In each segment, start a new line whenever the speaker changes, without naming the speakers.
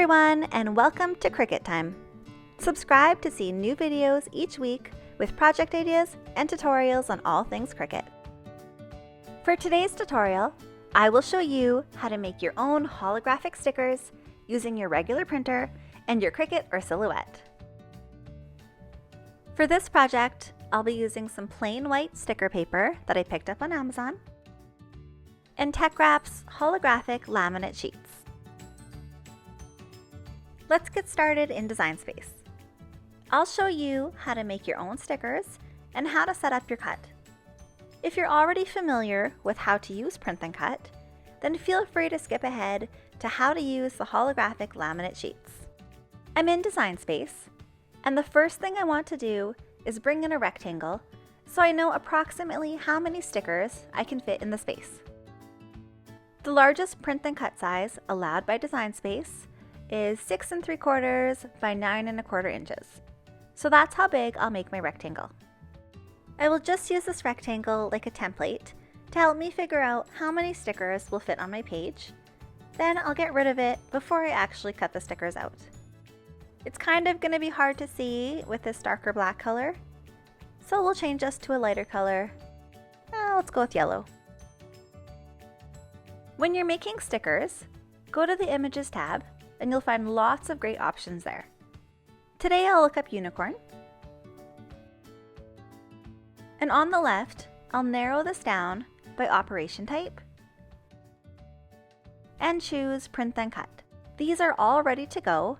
everyone, and welcome to Cricut Time. Subscribe to see new videos each week with project ideas and tutorials on all things Cricut. For today's tutorial, I will show you how to make your own holographic stickers using your regular printer and your Cricut or Silhouette. For this project, I'll be using some plain white sticker paper that I picked up on Amazon and TechWrap's holographic laminate sheets. Let's get started in Design Space. I'll show you how to make your own stickers and how to set up your cut. If you're already familiar with how to use Print and Cut, then feel free to skip ahead to how to use the holographic laminate sheets. I'm in Design Space, and the first thing I want to do is bring in a rectangle so I know approximately how many stickers I can fit in the space. The largest Print and Cut size allowed by Design Space is 6 3/4 by 9 1/4 inches. So that's how big I'll make my rectangle. I will just use this rectangle like a template to help me figure out how many stickers will fit on my page. Then I'll get rid of it before I actually cut the stickers out. It's kind of going to be hard to see with this darker black color, so we'll change this to a lighter color. Let's go with yellow. When you're making stickers, go to the Images tab and you'll find lots of great options there. Today I'll look up unicorn. And on the left, I'll narrow this down by operation type and choose Print and Cut. These are all ready to go,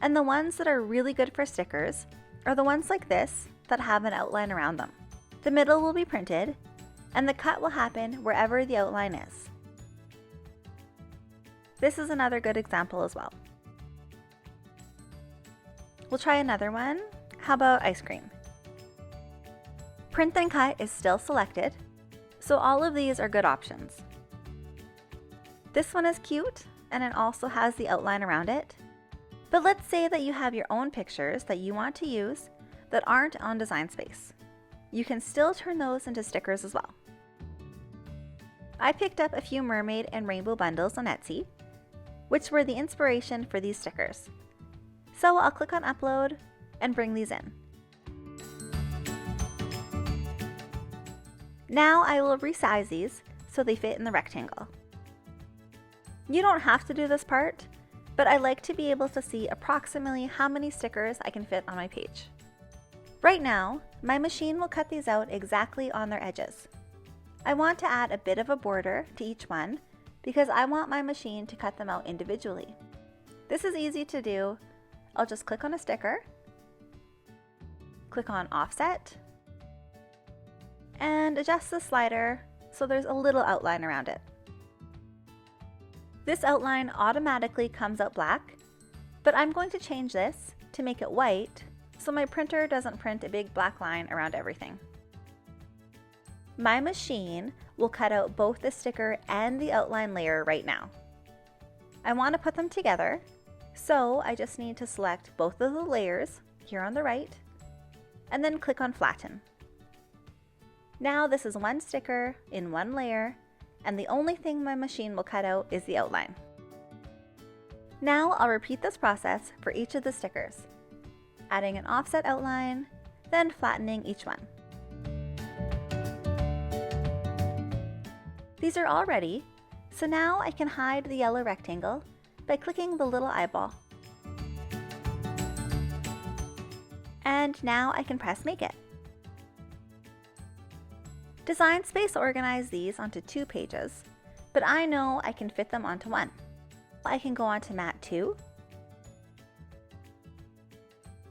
and the ones that are really good for stickers are the ones like this that have an outline around them. The middle will be printed, and the cut will happen wherever the outline is. This is another good example as well. We'll try another one. How about ice cream? Print and Cut is still selected, so all of these are good options. This one is cute, and it also has the outline around it. But let's say that you have your own pictures that you want to use that aren't on Design Space. You can still turn those into stickers as well. I picked up a few mermaid and rainbow bundles on Etsy, which were the inspiration for these stickers. So I'll click on Upload and bring these in. Now I will resize these so they fit in the rectangle. You don't have to do this part, but I like to be able to see approximately how many stickers I can fit on my page. Right now, my machine will cut these out exactly on their edges. I want to add a bit of a border to each one because I want my machine to cut them out individually. This is easy to do. I'll just click on a sticker, click on Offset, and adjust the slider so there's a little outline around it. This outline automatically comes out black, but I'm going to change this to make it white so my printer doesn't print a big black line around everything. My machine will cut out both the sticker and the outline layer right now. I want to put them together, so I just need to select both of the layers here on the right and then click on Flatten. Now this is one sticker in one layer, and the only thing my machine will cut out is the outline. Now I'll repeat this process for each of the stickers, adding an offset outline, then flattening each one. These are all ready, so now I can hide the yellow rectangle by clicking the little eyeball. And now I can press Make It. Design Space organized these onto 2 pages, but I know I can fit them onto one. I can go onto Mat 2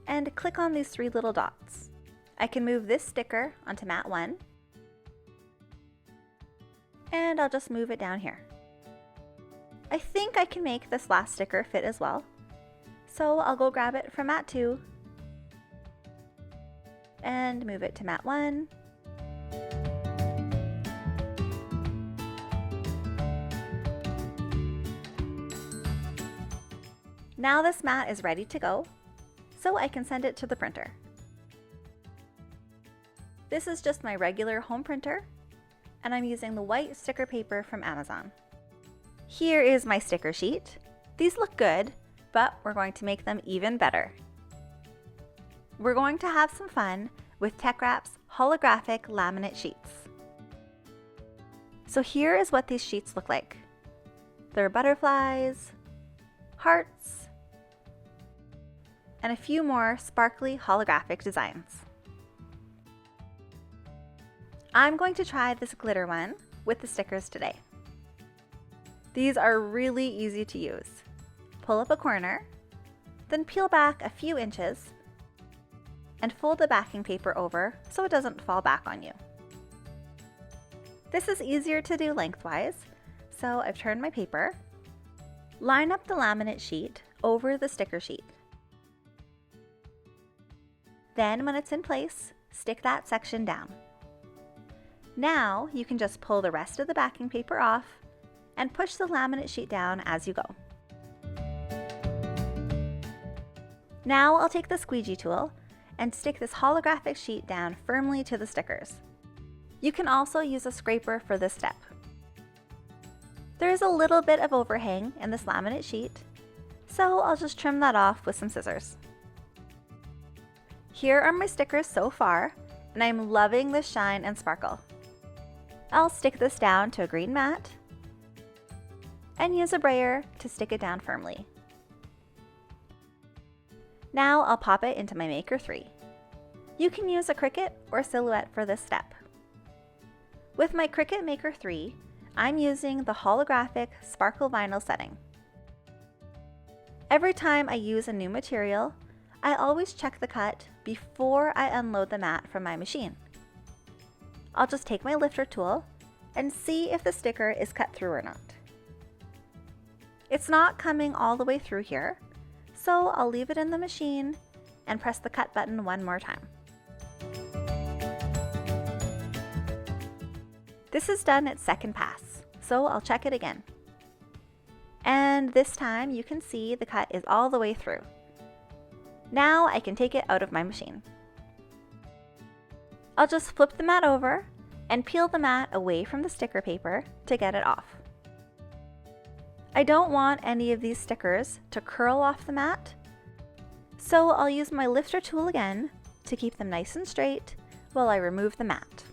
and click on these 3 little dots. I can move this sticker onto Mat 1, and I'll just move it down here. I think I can make this last sticker fit as well, so I'll go grab it from Mat 2 and move it to Mat 1. Now this mat is ready to go, so I can send it to the printer. This is just my regular home printer, and I'm using the white sticker paper from Amazon. Here is my sticker sheet. These look good, but we're going to make them even better. We're going to have some fun with TechWrap's holographic laminate sheets. So here is what these sheets look like. There are butterflies, hearts, and a few more sparkly holographic designs. I'm going to try this glitter one with the stickers today. These are really easy to use. Pull up a corner, then peel back a few inches and fold the backing paper over so it doesn't fall back on you. This is easier to do lengthwise, so I've turned my paper. Line up the laminate sheet over the sticker sheet. Then when it's in place, stick that section down. Now you can just pull the rest of the backing paper off and push the laminate sheet down as you go. Now I'll take the squeegee tool and stick this holographic sheet down firmly to the stickers. You can also use a scraper for this step. There is a little bit of overhang in this laminate sheet, so I'll just trim that off with some scissors. Here are my stickers so far, and I'm loving the shine and sparkle. I'll stick this down to a green mat and use a brayer to stick it down firmly. Now I'll pop it into my Maker 3. You can use a Cricut or Silhouette for this step. With my Cricut Maker 3, I'm using the holographic sparkle vinyl setting. Every time I use a new material, I always check the cut before I unload the mat from my machine. I'll just take my lifter tool and see if the sticker is cut through or not. It's not coming all the way through here, so I'll leave it in the machine and press the cut button one more time. This is done its second pass, so I'll check it again. And this time you can see the cut is all the way through. Now I can take it out of my machine. I'll just flip the mat over and peel the mat away from the sticker paper to get it off. I don't want any of these stickers to curl off the mat, so I'll use my lifter tool again to keep them nice and straight while I remove the mat.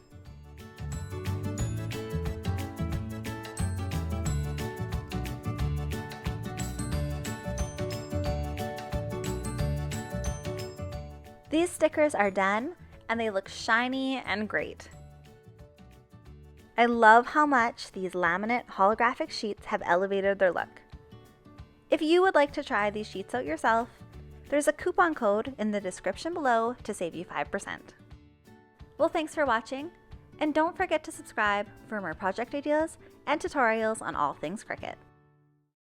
These stickers are done and they look shiny and great. I love how much these laminate holographic sheets have elevated their look. If you would like to try these sheets out yourself, there's a coupon code in the description below to save you 5%. Well, thanks for watching, and don't forget to subscribe for more project ideas and tutorials on all things Cricut.